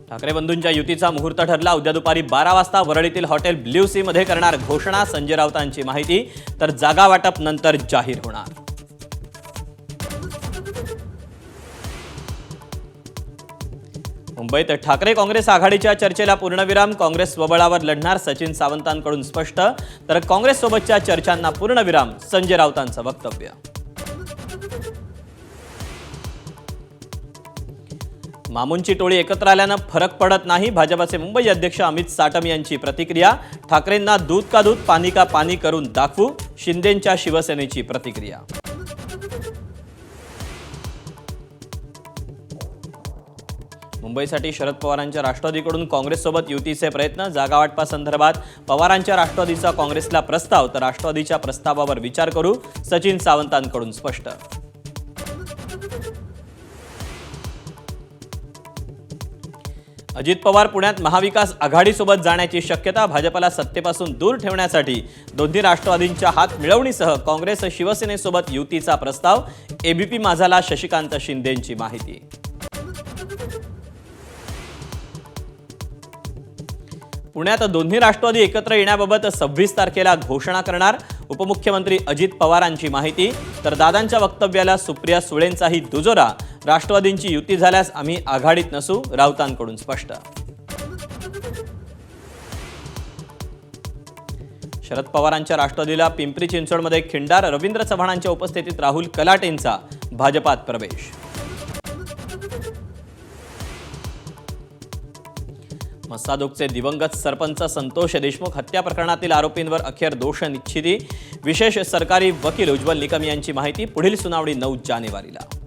ठाकरे बंधूंच्या युतीचा मुहूर्त ठरला। उद्या दुपारी 12 वाजता वरळीतील हॉटेल ब्ल्यू सी मध्ये करणार घोषणा। संजय राऊतांची माहिती, तर जागा वाटप नंतर जाहीर होणार। मुंबईत ठाकरे काँग्रेस आघाडीच्या चर्चेला पूर्णविराम। काँग्रेस स्वबळावर लढणार, सचिन सावंतांकडून स्पष्ट। तर काँग्रेस सोबतच्या चर्चांना पूर्णविराम, संजय राऊतांचं वक्तव्य। मामूंची टोळी एकत्र आल्यानं फरक पडत नाही, भाजपचे मुंबई अध्यक्ष अमित साटम यांची प्रतिक्रिया। ठाकरेंना दूध का दूध पानी का पानी करून दाखवू, शिंदेंच्या शिवसेनेची प्रतिक्रिया। मुंबईसाठी शरद पवारांच्या राष्ट्रवादीकडून काँग्रेससोबत युतीचे प्रयत्न। जागा वाटपासंदर्भात पवारांच्या राष्ट्रवादीचा काँग्रेसला प्रस्ताव, तर राष्ट्रवादीच्या प्रस्तावावर विचार करू, सचिन सावंतांकडून स्पष्ट। अजित पवार पुण्यात महाविकास आघाडीसोबत जाण्याची शक्यता। भाजपला सत्तेपासून दूर ठेवण्यासाठी दोन्ही राष्ट्रवादींच्या हात मिळवणीसह काँग्रेस शिवसेनेसोबत युतीचा प्रस्ताव। एबीपी माझाला शशिकांत शिंदेंची माहिती। पुण्यात दोन्ही राष्ट्रवादी एकत्र येण्याबाबत 26 तारखेला घोषणा करणार, उपमुख्यमंत्री अजित पवारांची माहिती। तर दादांच्या वक्तव्याला सुप्रिया सुळेंचाही दुजोरा। राष्ट्रवादींची युती झाल्यास आम्ही आघाडीत नसू, राऊतांकडून स्पष्ट। शरद पवारांच्या राष्ट्रवादीला पिंपरी चिंचवडमध्ये खिंडार। रवींद्र चव्हाणांच्या उपस्थितीत राहुल कलाटेंचा भाजपात प्रवेश। मस्सादोगचे दिवंगत सरपंच संतोष देशमुख हत्या प्रकरणातील आरोपींवर अखेर दोषनिश्चिती। विशेष सरकारी वकील उज्ज्वल निकम यांची माहिती। पुढील सुनावणी 9 जानेवारीला।